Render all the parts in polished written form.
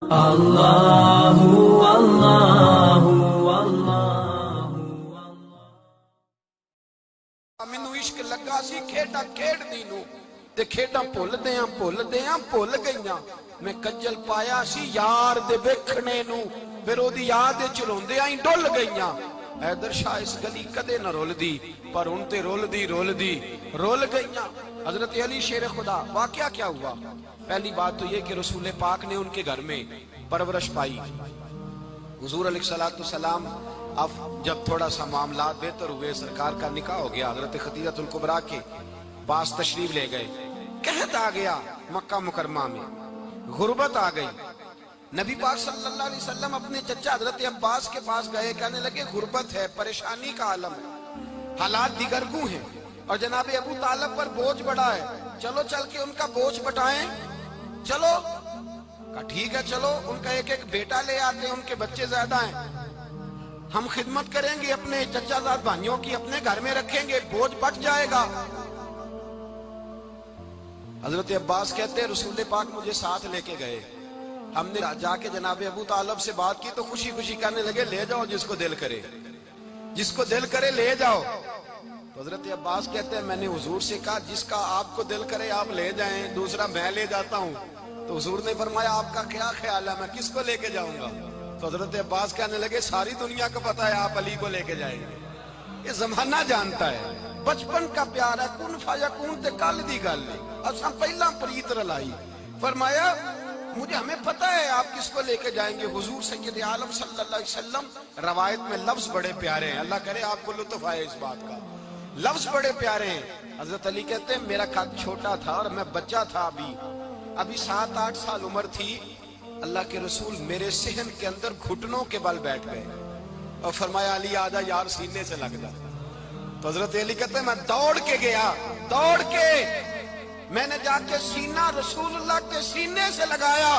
اللہ اللہ اللہ مینوں عشق لگا سی کھیڈاں کھیڈدی نوں تے کھیڈاں بھُل گئیاں میں کجل پایا سی یار دے ویکھنے نوں پھر اودی یاد وچ روندیاں ہی ڈل گئیاں حیدر شاہ اس گلی کدے نہ رولدی پر ان تے رول گئیاں حضرت علی شیر خدا واقعہ کیا ہوا؟ پہلی بات تو یہ کہ رسول پاک نے ان کے گھر میں پرورش پائی. حضور علیہ السلام اب جب تھوڑا سا معاملات بہتر ہوئے سرکار کا نکاح ہو گیا حضرت خدیجہ الکبریٰ کے پاس تشریف لے گئے. قحط آ گیا مکہ مکرمہ میں, غربت آ گئی. نبی پاک صلی اللہ علیہ وسلم اپنے چچا حضرت عباس کے پاس گئے, کہنے لگے غربت ہے, پریشانی کا عالم ہے, حالات دیگرگوں ہیں اور جناب ابو طالب پر بوجھ بڑا ہے, چلو چل کے ان کا بوجھ بٹائیں. چلو کہا ٹھیک ہے, چلو ان کا ایک ایک بیٹا لے آتے ہیں, ان کے بچے زیادہ ہیں, ہم خدمت کریں گے اپنے چچا زاد بھائیوں کی, اپنے گھر میں رکھیں گے, بوجھ بٹ جائے گا. حضرت عباس کہتے ہیں رسول پاک مجھے ساتھ لے کے گئے, ہم نے جا کے جناب ابو طالب سے بات کی تو خوشی خوشی کہنے لگے لے جاؤ جس کو دل کرے لے جاؤ. تو حضرت عباس کہتے ہیں میں نے حضور سے کہا جس کا آپ کو دل کرے آپ لے جائیں, دوسرا میں لے جاتا ہوں. تو حضور نے فرمایا آپ کا کیا خیال ہے, میں کس کو لے کے جاؤں گا؟ تو حضرت عباس کہنے لگے ساری دنیا کو پتا ہے آپ علی کو لے کے جائیں گے, یہ زمانہ جانتا ہے, بچپن کا پیار ہے, کن فیکون تے کل دی گل ہے, اساں پہلا پریت رلائی. فرمایا مجھے ہمیں پتہ ہے آپ کس کو لے کے جائیں گے. حضور سید عالم صلی اللہ علیہ وسلم, روایت میں لفظ بڑے پیارے ہیں, اللہ کرے آپ کو لطف آئے اس بات کا, لفظ بڑے پیارے ہیں. حضرت علی کہتے ہیں میرا قد چھوٹا تھا اور میں بچہ تھا, ابھی 7-8 سال عمر تھی, اللہ کے رسول میرے صحن کے اندر گھٹنوں کے بل بیٹھ گئے اور فرمایا علی آجا یار سینے سے لگ جا. تو حضرت علی کہتے ہیں میں دوڑ کے گیا, میں نے جا کے سینہ رسول اللہ کے سینے سے لگایا.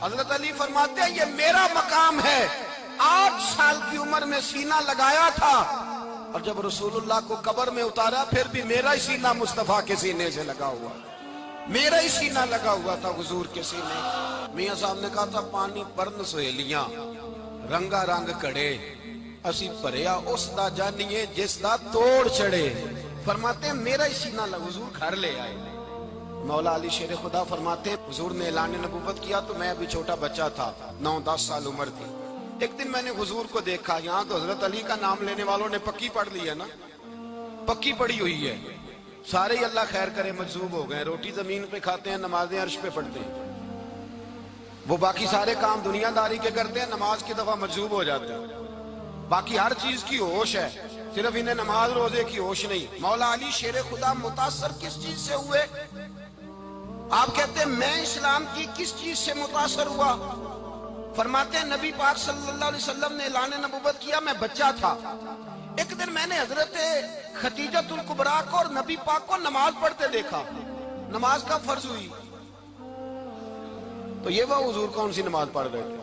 حضرت علی فرماتے ہیں یہ میرا مقام ہے, 8 سال کی عمر میں سینہ لگایا تھا اور جب رسول اللہ کو قبر میں اتارا پھر بھی میرا ہی سینہ مصطفیٰ کے سینے سے لگا ہوا, میرا ہی سینہ لگا ہوا تھا حضور کے سینے. میاں صاحب نے کہا تھا پانی پرن سہیلیاں رنگا رنگ کڑے, اسی پریا اس دا جانیے جس دا توڑ چڑے. فرماتے ہیں میرا ہی سینہ لگا, حضور گھر لے آئے. مولا علی شیر خدا فرماتے ہیں حضور نے اعلان نبوت کیا تو میں ابھی چھوٹا بچہ تھا, 9-10 سال عمر تھی. ایک دن میں نے حضور کو دیکھا, یہاں تو حضرت علی کا نام لینے والوں نے پکی پڑھ لی ہے نا, پکی پڑھی ہوئی ہے, سارے ہی اللہ خیر کرے مجذوب ہو گئے, روٹی زمین پہ کھاتے ہیں, نمازیں عرش پہ پڑھتے ہیں, وہ باقی سارے کام دنیا داری کے کرتے ہیں, نماز کی دفعہ مجذوب ہو جاتے ہیں, باقی ہر چیز کی ہوش ہے, صرف انہیں نماز روزے کی ہوش نہیں. مولا علی شیر خدا متاثر کس چیز سے ہوئے؟ آپ کہتے ہیں میں اسلام کی کس چیز سے متاثر ہوا؟ فرماتے ہیں نبی پاک صلی اللہ علیہ وسلم نے اعلان نبوت کیا, میں بچہ تھا. ایک دن میں نے حضرت خدیجہ الکبریٰ کو اور نبی پاک کو نماز پڑھتے دیکھا, نماز کا فرض ہوئی تو یہ وہ حضور کون سی نماز پڑھ رہے تھے,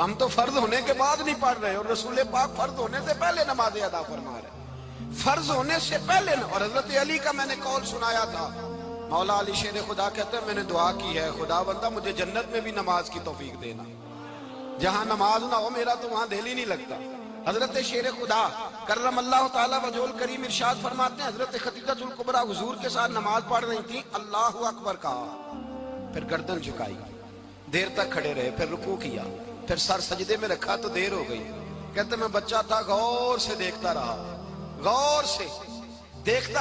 ہم تو فرض ہونے کے بعد نہیں پڑھ رہے, اور رسول پاک فرض ہونے سے پہلے نماز ادا فرما رہے, فرض ہونے سے پہلے. اور حضرت علی کا میں نے قول سنایا تھا, مولا علی شیر خدا کہتے ہیں میں نے دعا کی ہے خدا بندہ مجھے جنت میں بھی نماز کی توفیق دینا, جہاں نماز نہ ہو میرا تو وہاں دل ہی نہیں لگتا. حضرت شیر خدا کرم اللہ تعالیٰ وجہ کریم ارشاد فرماتے ہیں حضرت خدیجہ الکبریٰ حضور کے ساتھ نماز پڑھ رہی تھی, اللہ اکبر کہا, پھر گردن جھکائی, دیر تک کھڑے رہے, پھر رکوع کیا, پھر سر سجدے میں رکھا تو دیر ہو گئی. کہتے میں بچہ تھا, غور سے دیکھتا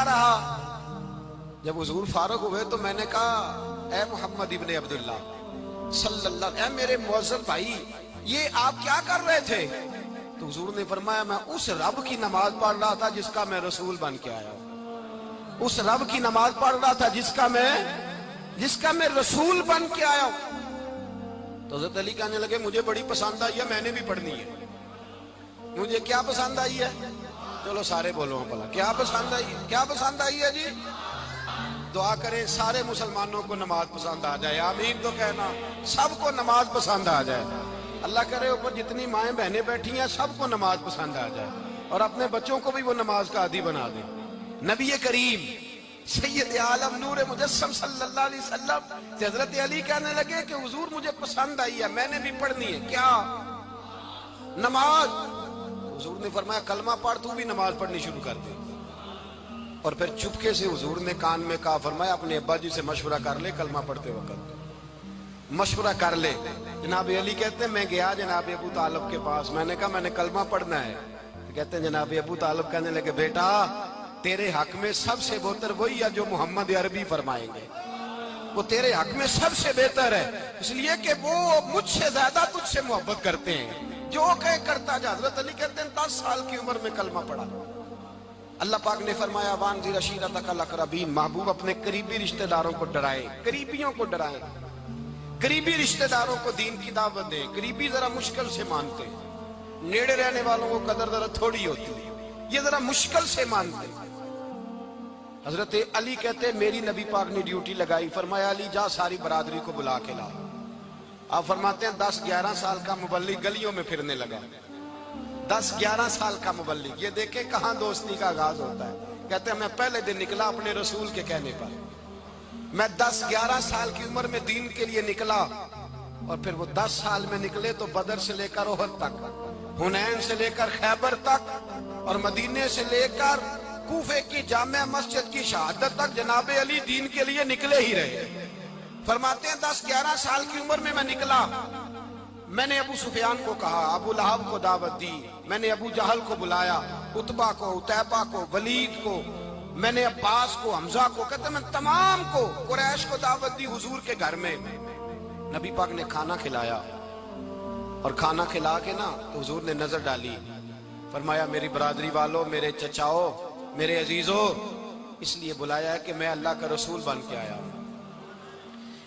رہا. جب حضور فارغ ہوئے تو میں نے کہا اے محمد ابن عبداللہ صلی اللہ علیہ وسلم, اے میرے معزز بھائی یہ آپ کیا کر رہے تھے؟ تو حضور نے فرمایا میں اس رب کی نماز پڑھ رہا تھا جس کا میں رسول بن کے آیا ہوں, اس رب کی نماز پڑھ رہا تھا جس کا میں رسول بن کے آیا ہوں. تو حضرت علی کہنے لگے مجھے بڑی پسند آئی ہے, میں نے بھی پڑھنی ہے. مجھے کیا پسند آئی ہے؟ چلو سارے بولو بھلا کیا پسند آئی ہے جی؟ دعا کریں سارے مسلمانوں کو نماز پسند آ جائے, آمین تو کہنا, سب کو نماز پسند آ جائے. اللہ کرے اوپر جتنی مائیں بہنیں بیٹھی ہیں سب کو نماز پسند آ جائے, اور اپنے بچوں کو بھی وہ نماز کا عادی بنا دیں. نبی کریم سید عالم نور مجسم صلی اللہ علیہ وسلم سے حضرت علی کہنے لگے کہ حضور مجھے پسند آئی ہے، میں نے بھی پڑھنی ہے۔ کیا؟ نماز۔ حضور نے فرمایا کلمہ پڑھ، تو بھی نماز پڑھنی شروع کر دے۔ اور پھر چپکے سے حضور نے کان میں کہا، فرمایا اپنے ابا جی سے مشورہ کر لے کلمہ پڑھتے وقت، مشورہ کر لے۔ جناب علی کہتے ہیں میں گیا جناب ابو طالب کے پاس، میں نے کہا میں نے کلمہ پڑھنا ہے۔ کہتے ہیں جناب ابو طالب کہنے لگے بیٹا تیرے حق میں سب سے بہتر وہی ہے جو محمد عربی فرمائیں گے، وہ تیرے حق میں سب سے بہتر ہے، اس لیے کہ وہ مجھ سے زیادہ تجھ سے محبت کرتے ہیں، جو کہے کرتا جا۔ حضرت علی کہتے ہیں 10 سال کی عمر میں کلمہ پڑھا۔ اللہ پاک نے فرمایا وانذر عشیرتک الاقربین، محبوب اپنے قریبی رشتہ داروں کو ڈرائیں، قریبیوں کو ڈرائیں، قریبی رشتہ داروں کو دین کی دعوت دیں۔ قریبی ذرا مشکل سے مانتے ہیں، نیڑے رہنے والوں کو قدر ذرا تھوڑی ہوتی ہے، یہ ذرا مشکل سے مانتے ہیں۔ حضرت علی کہتے ہیں میری نبی پاک نے ڈیوٹی لگائی، فرمایا علی جا ساری برادری کو بلا کے لا۔ آپ فرماتے ہیں 10-11 سال کا مبلغ گلیوں میں پھرنے لگا، 10-11 سال کا مبلغ۔ یہ دیکھیں کہاں دوستی کا آغاز ہوتا ہے۔ کہتے ہیں میں پہلے دن نکلا اپنے رسول کے کہنے پر، میں 10-11 سال کی عمر میں دین کے لیے نکلا، اور پھر وہ 10 سال میں نکلے تو بدر سے لے کر احد تک، حنین سے لے کر خیبر تک، اور مدینے سے لے کر کوفے کی جامع مسجد کی شہادت تک جناب علی دین کے لیے نکلے ہی رہے۔ فرماتے ہیں 10-11 سال کی عمر میں نکلا، میں نے ابو سفیان کو کہا، ابو لہب کو دعوت دی، میں نے ابو جہل کو بلایا، عتبہ کو، عتیبہ کو، ولید کو، میں نے عباس کو، حمزہ کو، کہتے میں تمام کو، قریش کو دعوت دی حضور کے گھر میں۔ نبی پاک نے کھانا کھلایا، اور کھانا کھلا کے نا تو حضور نے نظر ڈالی، فرمایا میری برادری والوں، میرے چچاؤ، میرے عزیزوں، اس لیے بلایا ہے کہ میں اللہ کا رسول بن کے آیا ہوں،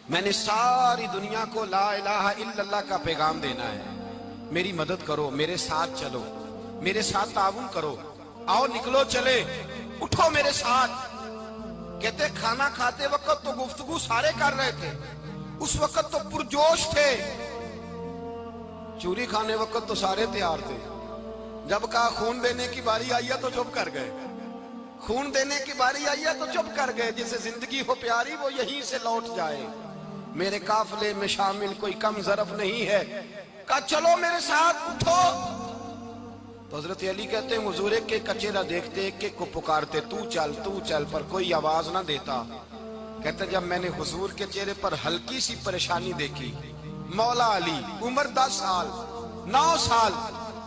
میں نے ساری دنیا کو لا الہ الا اللہ کا پیغام دینا ہے، میری مدد کرو، میرے ساتھ چلو، میرے ساتھ تعاون کرو، آؤ نکلو چلے، اٹھو میرے ساتھ۔ کہتے کھانا کھاتے وقت تو گفتگو سارے کر رہے تھے، اس وقت تو پرجوش تھے، چوری کھانے وقت تو سارے تیار تھے، جب کہا خون دینے کی باری آئی ہے تو چپ کر گئے، خون دینے کی باری آئی ہے تو چپ کر گئے، جسے زندگی ہو پیاری وہ یہیں سے لوٹ جائے، میرے قافلے میں شامل کوئی کم ظرف نہیں ہے، کہا چلو میرے ساتھ اٹھو۔ تو حضرت علی کہتے ہیں حضور ایک کے چہرہ دیکھتے ایک ایک کو پکارتے، تو چل، پر کوئی آواز نہ دیتا۔ کہتے جب میں نے حضور کے چہرے پر ہلکی سی پریشانی دیکھی، مولا علی عمر 10 سال 9 سال،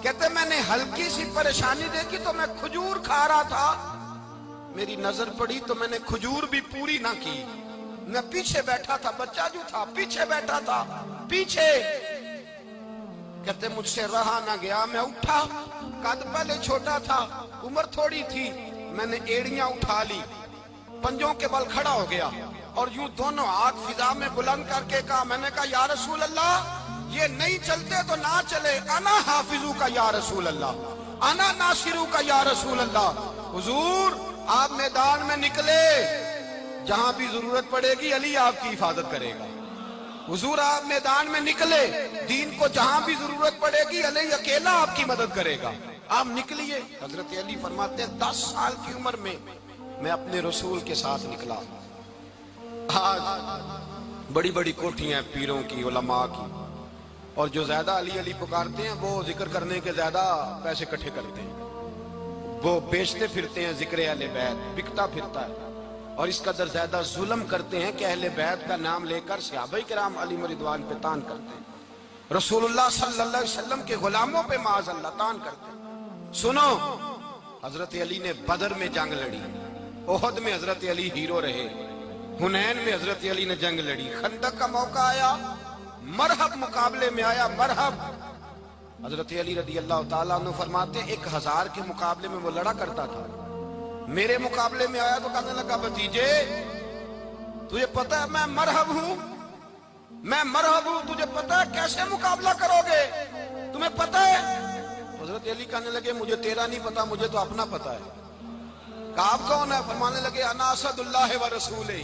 کہتے میں نے ہلکی سی پریشانی دیکھی تو میں کھجور کھا رہا تھا، میری نظر پڑی تو میں نے کھجور بھی پوری نہ کی، میں پیچھے بیٹھا تھا، بچہ جو تھا پیچھے بیٹھا تھا، پیچھے۔ کہتے مجھ سے رہا نہ گیا، میں اٹھا، قد پہلے چھوٹا تھا، عمر تھوڑی تھی، میں نے ایڑیاں اٹھا لی، پنجوں کے بل کھڑا ہو گیا، اور یوں دونوں ہاتھ فضا میں بلند کر کے کہا، میں نے کہا یا رسول اللہ یہ نہیں چلتے تو نہ چلے، انا حافظو کا یا رسول اللہ، انا ناصرو کا یا رسول اللہ۔ حضور آپ میدان میں نکلے، جہاں بھی ضرورت پڑے گی علی آپ کی حفاظت کرے گا، حضور آپ میدان میں نکلے، دین کو جہاں بھی ضرورت پڑے گی علی اکیلا آپ کی مدد کرے گا، آپ نکلیے۔ حضرت علی فرماتے ہیں 10 سال کی عمر میں میں اپنے رسول کے ساتھ نکلا۔ آج بڑی بڑی کوٹھیاں ہیں پیروں کی، علماء کی، اور جو زیادہ علی علی پکارتے ہیں وہ ذکر کرنے کے زیادہ پیسے اکٹھے کرتے ہیں، وہ بیچتے پھرتے ہیں ذکر اہل بیت، بکتا پھرتا ہے، اور اس قدر زیادہ ظلم کرتے ہیں کہ اہل بیت کا نام لے کر صحابہ کرام علی رضوان پہ تان کرتے ہیں، رسول اللہ صلی اللہ علیہ وسلم کے غلاموں پہ معاذ اللہ تان کرتے ہیں۔ سنو، حضرت علی نے بدر میں جنگ لڑی، احد میں حضرت علی ہیرو رہے، حنین میں حضرت علی نے جنگ لڑی، خندق کا موقع آیا، مرحب مقابلے میں آیا، مرحب۔ حضرت علی رضی اللہ تعالیٰ عنہ فرماتے 1000 کے مقابلے میں وہ لڑا کرتا تھا، میرے مقابلے میں آیا تو کہنے لگا بھتیجے تجھے پتہ ہے میں مرحب ہوں، میں مرحب ہوں، تجھے پتہ ہے کیسے مقابلہ کرو گے، تمہیں پتہ ہے؟ حضرت علی کہنے لگے مجھے تیرا نہیں پتا، مجھے تو اپنا پتا ہے۔ کہا آپ کون ہے؟ فرمانے لگے انا اسد اللہ و رسولہ،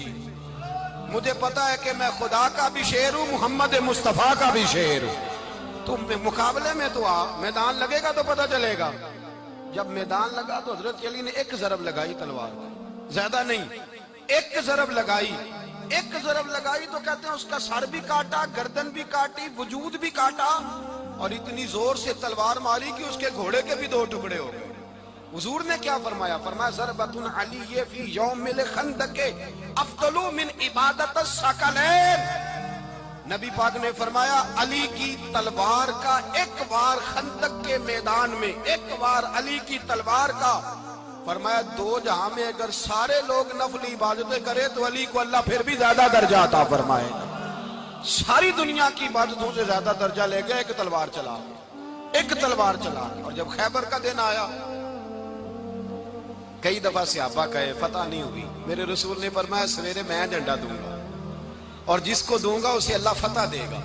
مجھے پتا ہے کہ میں خدا کا بھی شیر ہوں، محمد مصطفیٰ کا بھی شیر ہوں، تم مقابلے میں تو آ، میدان لگے گا تو پتہ چلے گا۔ جب میدان لگا تو حضرت علی نے ایک ضرب لگائی تلوار، زیادہ نہیں، ایک ضرب لگائی تو کہتے ہیں اس کا سر بھی کاٹا، گردن بھی کاٹی، وجود بھی کاٹا، اور اتنی زور سے تلوار ماری کہ اس کے گھوڑے کے بھی 2 ٹکڑے ہو گئے۔ حضور نے کیا فرمایا؟ فرمایا ضربۃ علی فی یوم الخندق افضل من عبادت الثقلین۔ نبی پاک نے فرمایا علی کی تلوار کا ایک وار خندق کے میدان میں، ایک وار علی کی تلوار کا، فرمایا 2 جہاں میں اگر سارے لوگ نفلی عبادتیں کرے تو علی کو اللہ پھر بھی زیادہ درجہ عطا فرمائے گا۔ ساری دنیا کی عبادتوں سے زیادہ درجہ لے گیا ایک تلوار چلا، ایک تلوار چلا۔ اور جب خیبر کا دن آیا، کئی دفعہ صحابہ کہے فتح نہیں ہوئی، میرے رسول نے فرمایا سویرے میں جھنڈا دوں گا اور جس کو دوں گا اسے اللہ فتح دے گا۔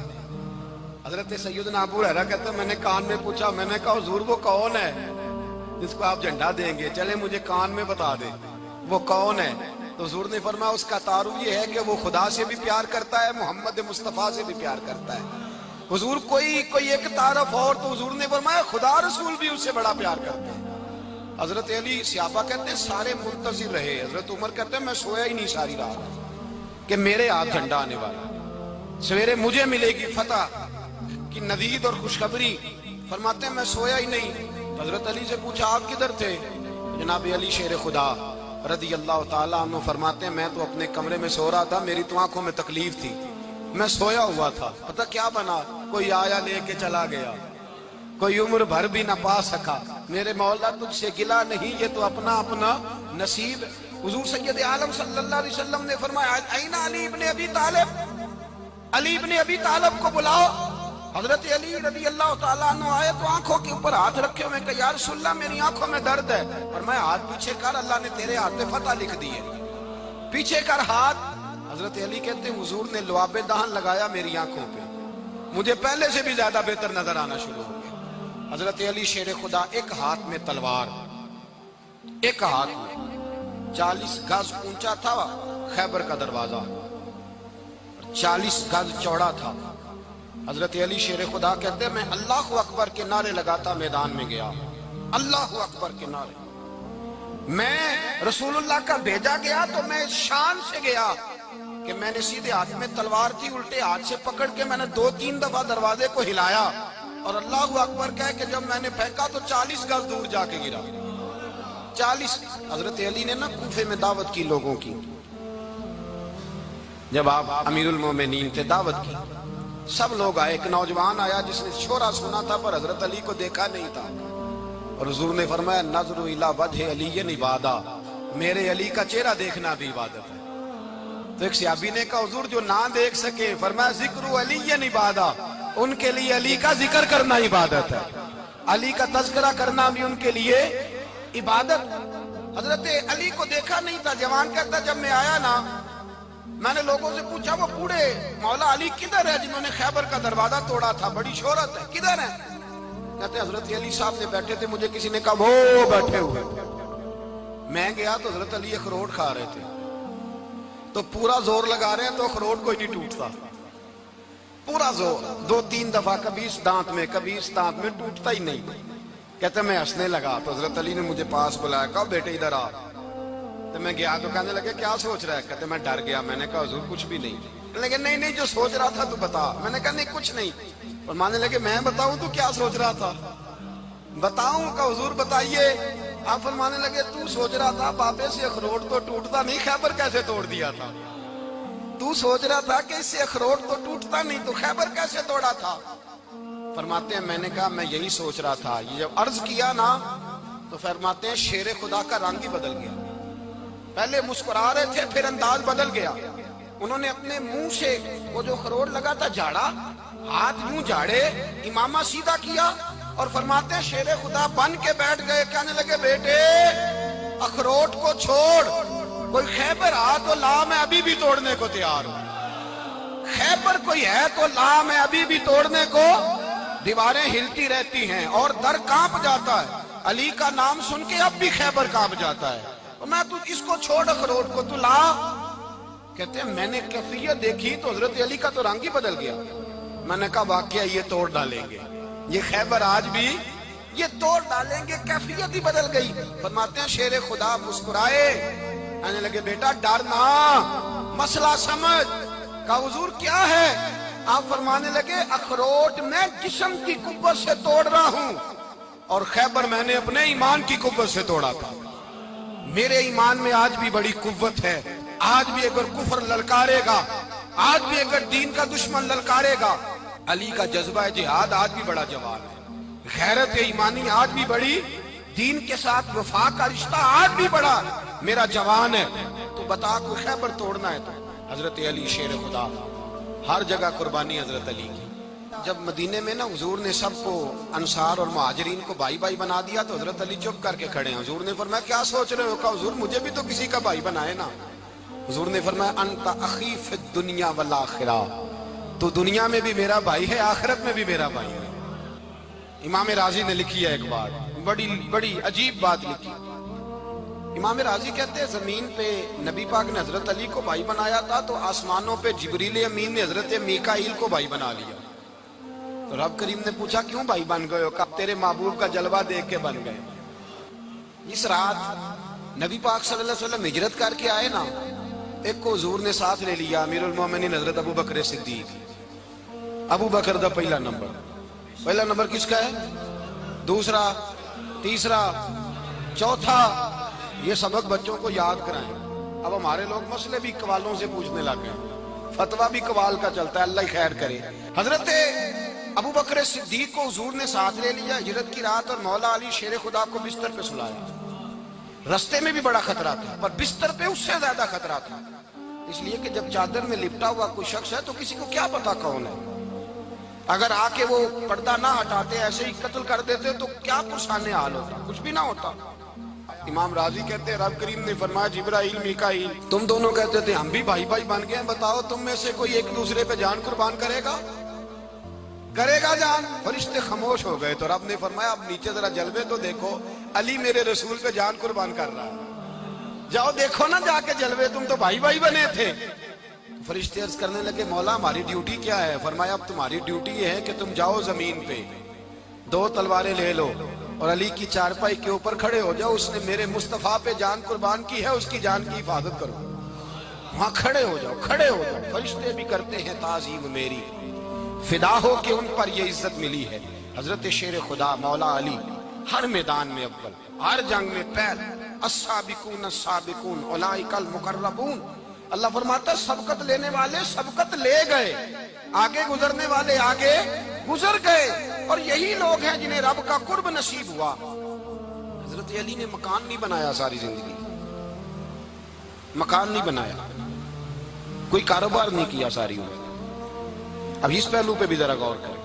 حضرت سیدنا ابو ہریرہ کہتے ہیں میں نے کان میں پوچھا، میں نے کہا حضور وہ کون ہے جس کو آپ جھنڈا دیں گے؟ چلے مجھے کان میں بتا دیں وہ کون ہے۔ تو حضور نے فرمایا اس کا تعارف یہ ہے کہ وہ خدا سے بھی پیار کرتا ہے، محمد مصطفیٰ سے بھی پیار کرتا ہے۔ حضور کوئی ایک تعارف اور، تو حضور نے فرمایا خدا رسول بھی اس سے بڑا پیار کرتے ہیں۔ حضرت علی، صحابہ کہتے ہیں سارے منتظر رہے۔ حضرت عمر کہتے ہیں میں سویا ہی نہیں ساری رات کہ میرے ہاتھ جھنڈا آنے والا، سویرے مجھے ملے گی فتح کی نوید اور خوشخبری۔ فرماتے ہیں میں سویا ہی نہیں۔ حضرت علی سے پوچھا آپ کدھر تھے؟ جناب علی شیر خدا رضی اللہ تعالیٰ عنہ فرماتے ہیں میں تو اپنے کمرے میں سو رہا تھا، میری تو آنکھوں میں تکلیف تھی، میں سویا ہوا تھا، پتہ کیا بنا، کوئی آیا لے کے چلا گیا، کوئی عمر بھر بھی نہ پا سکا۔ میرے مولا تجھ سے گلا نہیں، یہ تو اپنا اپنا نصیب۔ حضور سید عالم صلی اللہ علیہ وسلم نے فرمایا این علی ابن ابی طالب، علی ابن ابی طالب کو بلاؤ۔ حضرت علی رضی اللہ تعالیٰ عنہ آئے تو آنکھوں کے اوپر ہاتھ رکھے ہوئے کہ یا رسول اللہ میری آنکھوں میں درد ہے۔ فرمایا ہاتھ پیچھے کر، اللہ نے تیرے ہاتھ میں فتح لکھ دی ہے، پیچھے کر ہاتھ۔ حضرت علی کہتے ہیں حضور نے لعاب دہن لگایا میری آنکھوں پہ، مجھے پہلے سے بھی زیادہ بہتر نظر آنا شروع ہو گیا۔ حضرت علی شیر خدا، ایک ہاتھ میں تلوار، ایک ہاتھ میں 40 گز اونچا تھا خیبر کا دروازہ، 40 گز چوڑا تھا۔ حضرت علی شیر خدا کہتے ہیں میں اللہ اکبر کے نعرے لگاتا میدان میں گیا، اللہ اکبر کے نعرے۔ میں رسول اللہ کا بھیجا گیا تو میں شان سے گیا کہ میں نے سیدھے ہاتھ میں تلوار تھی، الٹے ہاتھ سے پکڑ کے میں نے 2-3 دفعہ دروازے کو ہلایا اور اللہ اکبر کہہ کہ جب میں نے پھینکا تو 40 گز دور جا کے گرا، 40۔ حضرت علی نے نا کوفے میں دعوت کی لوگوں کی، جب آپ امیر المومنین تھے، دعوت کی، سب لوگ آئے۔ ایک نوجوان آیا جس نے شورا سنا تھا پر حضرت علی کو دیکھا نہیں تھا، اور حضور نے فرمایا نظر الی وجہ علی عبادہ، میرے علی کا چہرہ دیکھنا بھی عبادت ہے۔ تو ایک صحابی نے کہا حضور جو نہ دیکھ سکے، فرمایا ذکر علی عبادہ، ان کے لیے علی کا ذکر کرنا عبادت ہے، علی کا تذکرہ کرنا بھی ان کے لیے عبادت۔ حضرت علی کو دیکھا نہیں تھا۔ جوان کہتا جب میں آیا نا، میں نے لوگوں سے پوچھا وہ بوڑھے مولا علی کدھر ہے جنہوں نے خیبر کا دروازہ توڑا تھا، بڑی شہرت ہے، کدھر ہے؟ کہتے حضرت علی صاحب نے بیٹھے تھے، مجھے کسی نے کہا وہ بیٹھے ہوئے۔ میں گیا تو حضرت علی اخروٹ کھا رہے تھے، تو پورا زور لگا رہے ہیں تو اخروٹ کوئی نہیں ٹوٹتا، پورا زور 2-3 دفعہ، کبھی اس دانت میں کبھی اس دانت میں، ٹوٹتا ہی نہیں۔ کہتے میں ہنسنے لگا تو حضرت علی نے مجھے پاس بلایا، کہا بیٹے ادھر آ۔ تو میں گیا تو کہنے لگے کیا سوچ رہا ہے؟ کہتے میں ڈر گیا۔ میں نے کہا حضور کچھ بھی نہیں۔ لیکن نہیں جو سوچ رہا تھا تو بتا۔ میں نے کہا نہیں کچھ نہیں۔ فرمانے لگے میں بتاؤں تو کیا سوچ رہا تھا؟ بتاؤں؟ کہ حضور بتائیے۔ آپ فرمانے لگے تو سوچ رہا تھا بابے سے اخروٹ تو ٹوٹتا نہیں، خیبر کیسے توڑ دیا تھا؟ تو سوچ رہا تھا کہ اس سے اخروٹ تو ٹوٹتا نہیں تو خیبر کیسے توڑا تھا؟ فرماتے ہیں میں نے کہا میں یہی سوچ رہا تھا۔ یہ جب عرض کیا نا تو فرماتے ہیں شیر خدا کا رنگ ہی بدل گیا، پہلے مسکرا رہے تھے پھر انداز بدل گیا۔ انہوں نے اپنے منہ سے وہ جو اخروٹ لگا تھا جھاڑا، ہاتھ یوں جھاڑے، امامہ سیدھا کیا اور فرماتے ہیں شیر خدا بن کے بیٹھ گئے۔ کہنے لگے بیٹے اخروٹ کو چھوڑ، کوئی خیبر آ تو لا، میں ابھی بھی توڑنے کو تیار ہوں۔ خیبر کوئی ہے تو لا، میں ابھی بھی توڑنے کو۔ دیواریں ہلتی رہتی ہیں اور در کانپ جاتا ہے، علی کا نام سن کے اب بھی خیبر کانپ جاتا ہے۔ میں تو اس کو چھوڑ اخروٹ کو تو لا۔ کہتے ہیں میں نے کیفیت دیکھی تو حضرت علی کا تو رنگ ہی بدل گیا۔ میں نے کہا واقعہ یہ توڑ ڈالیں گے، یہ خیبر آج بھی یہ توڑ ڈالیں گے، کیفیت ہی بدل گئی۔ فرماتے ہیں شیر خدا مسکرائے کہنے لگے بیٹا ڈرنا، مسئلہ سمجھ۔ کہا حضور کیا ہے؟ آپ فرمانے لگے اخروٹ میں جسم کی قوت سے توڑ رہا ہوں اور خیبر میں نے اپنے ایمان کی قوت سے توڑا تھا۔ میرے ایمان میں آج بھی بڑی قوت ہے، آج بھی اگر کفر للکارے گا، آج بھی اگر دین کا دشمن للکارے گا، علی کا جذبہ جہاد آج بھی بڑا جوان ہے، غیرت ایمانی آج بھی بڑی، دین کے ساتھ وفا کا رشتہ آج بھی بڑا میرا جوان ہے۔ تو بتا کو خیبر توڑنا ہے تو حضرت علی شیر خدا، ہر جگہ قربانی حضرت علی کی۔ جب مدینے میں نا حضور نے سب کو انصار اور مہاجرین کو بھائی بھائی بنا دیا تو حضرت علی چپ کر کے کھڑے ہیں۔ حضور نے فرمایا کیا سوچ رہے ہو؟ کہا حضور مجھے بھی تو کسی کا بھائی بنائے نا۔ حضور نے فرمایا انت اخی فی الدنیا والآخرہ، تو دنیا میں بھی میرا بھائی ہے، آخرت میں بھی میرا بھائی ہے۔ امام راضی نے لکھی ہے ایک بات، بڑی عجیب بات لکھی۔ امام راضی کہتے ہیں زمین پہ نبی پاک نے حضرت علی کو بھائی بنایا تھا تو آسمانوں پہ جبریل امین نے حضرت میکائیل کو بھائی بنا لیا۔ تو رب کریم نے پوچھا کیوں بھائی بن گئے ہو؟ کہا تیرے محبوب کا جلوہ دیکھ کے بن گئے۔ اس رات نبی پاک صلی اللہ علیہ وسلم ہجرت کر کے آئے نا، ایک کو حضور نے ساتھ لے لیا، امیر المومنین حضرت ابو بکر صدیق۔ ابو بکر دا پہلا نمبر کس کا ہے؟ دوسرا، تیسرا، چوتھا، یہ سبق بچوں کو یاد کرائیں۔ اب ہمارے لوگ مسئلے بھی قوالوں سے پوچھنے لگ گئے، فتویٰ بھی قوال کا چلتا ہے، اللہ خیر کرے۔ حضرت ابو بکر صدیق کو حضور نے ساتھ لے لیا ہجرت کی رات، اور مولا علی شیر خدا کو بستر پہ سلایا۔ رستے میں بھی بڑا خطرہ تھا پر بستر پہ اس سے زیادہ خطرہ تھا، اس لیے کہ جب چادر میں لپٹا ہوا کوئی شخص ہے تو کسی کو کیا پتا کون ہے، اگر آ کے وہ پردہ نہ ہٹاتے ایسے ہی قتل کر دیتے تو کیا پرسانے حال ہوتا، کچھ بھی نہ ہوتا۔ امام راضی کہتے ہیں رب کریم نے فرمایا جبرائیل میکائیل تم دونوں کہتے تھے ہم بھی بھائی بھائی بن گئے، بتاؤ تم میں سے کوئی ایک دوسرے پہ جان قربان کرے گا جان؟ فرشتے خاموش ہو گئے تو رب نے فرمایا اب نیچے ذرا جلوے تو دیکھو، علی میرے رسول پہ جان قربان کر رہا ہے، جاؤ دیکھو نا جا کے جلوے، تم تو بھائی بھائی بنے تھے۔ فرشتے عرض کرنے لگے مولا ہماری ڈیوٹی کیا ہے؟ فرمایا اب تمہاری ڈیوٹی یہ ہے کہ تم جاؤ زمین پہ، دو تلواریں لے لو اور علی کی چارپائی کے اوپر کھڑے ہو جاؤ، اس نے میرے مصطفیٰ پہ جان قربان کی ہے، اس کی جان کی حفاظت کرو۔ وہاں کھڑے ہو جاؤ۔ فرشتے بھی کرتے ہیں تعظیم میری، فدا ہو کہ ان پر یہ عزت ملی ہے۔ حضرت شیر خدا مولا علی ہر میدان میں اول، ہر جنگ میں پہل، السابقون السابقون اولئک المقربون۔ اللہ فرماتا سبقت لینے والے سبقت لے گئے، آگے گزرنے والے آگے گزر گئے، اور یہی لوگ ہیں جنہیں رب کا قرب نصیب ہوا۔ حضرت علی نے مکان نہیں بنایا، ساری زندگی مکان نہیں بنایا، کوئی کاروبار نہیں کیا ساری عمر۔ اب اس پہلو پہ بھی ذرا غور کریں،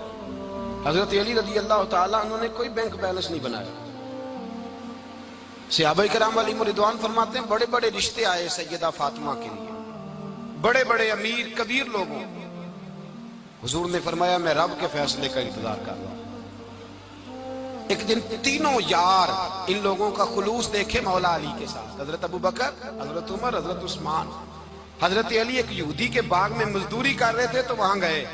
حضرت علی رضی اللہ تعالیٰ انہوں نے کوئی بینک بیلنس نہیں بنایا۔ صحابہ کرام علیہم رضوان فرماتے ہیں بڑے بڑے رشتے آئے سیدہ فاطمہ کے لیے، بڑے بڑے امیر کبیر لوگوں، حضور نے فرمایا میں رب کے فیصلے کا انتظار کر رہا ہوں۔ ایک دن تینوں یار ان لوگوں کا خلوص دیکھے مولا علی کے ساتھ، حضرت ابو بکر، حضرت عمر، حضرت عثمان۔ حضرت علی ایک یہودی کے باغ میں مزدوری کر رہے تھے تو وہاں گئے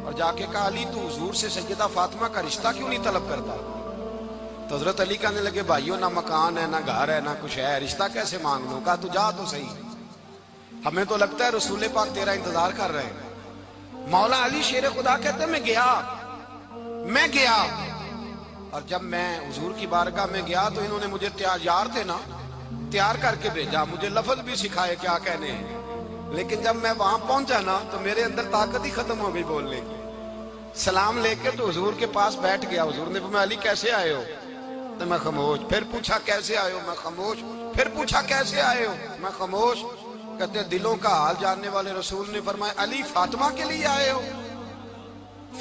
اور جا کے کہا علی تو حضور سے سیدہ فاطمہ کا رشتہ کیوں نہیں طلب کرتا؟ تو حضرت علی کہنے لگے بھائیو نہ مکان ہے، نہ گھر ہے، نہ کچھ ہے، رشتہ کیسے مانگ لوں؟ کہا تو جا تو صحیح، ہمیں تو لگتا ہے رسول پاک تیرا انتظار کر رہے ہیں۔ مولا علی شیر خدا کہتے ہیں میں گیا اور جب میں حضور کی بارگاہ میں گیا تو انہوں نے مجھے یار تھے نا، تیار کر کے بھیجا، مجھے لفظ بھی سکھائے کیا کہنے ہیں، لیکن جب میں وہاں پہنچا نا تو میرے اندر طاقت ہی ختم ہو گئی بولنے کی۔ سلام لے کے تو حضور کے پاس بیٹھ گیا، حضور نے فرمایا علی کیسے آئے ہو؟ تو میں خاموش، پھر پوچھا کیسے آئے ہو؟ میں خاموش، پھر پوچھا کیسے آئے ہو؟ میں خاموش۔ کہتے ہیں دلوں کا حال جاننے والے رسول نے فرمایا علی فاطمہ کے لیے آئے ہو؟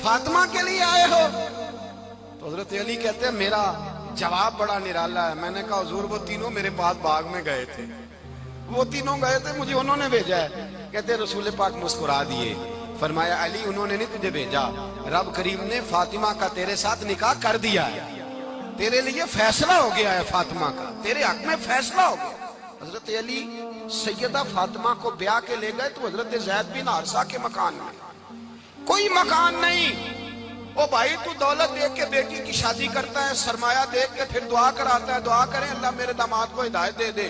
فاطمہ کے لیے آئے ہو؟ تو حضرت علی کہتے ہیں میرا جواب بڑا نرالا ہے۔ میں نے کہا حضور وہ تینوں میرے پاس باغ میں گئے تھے، وہ تینوں گئے تھے، مجھے انہوں نے بھیجا ہے۔ کہتے ہیں رسول پاک مسکرا دیے، فرمایا علی انہوں نے نہیں تجھے بھیجا، رب کریم نے فاطمہ کا تیرے ساتھ نکاح کر دیا ہے، تیرے لیے فیصلہ ہو گیا ہے، فاطمہ کا تیرے حق میں فیصلہ ہو گیا۔ حضرت علی سیدہ فاطمہ کو بیاہ کے لے گئے تو حضرت زید بن حارثہ کے مکان میں، کوئی مکان نہیں۔ او بھائی تو دولت دیکھ کے بیٹی کی شادی کرتا ہے، سرمایہ دیکھ کے پھر دعا کراتا ہے، دعا کریں اللہ میرے داماد کو ہدایت دے دے،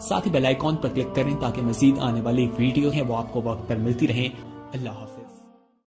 ساتھ ہی بیل آئیکن پر کلک کریں تاکہ مزید آنے والی ویڈیو ہیں وہ آپ کو وقت پر ملتی رہیں۔ اللہ حافظ۔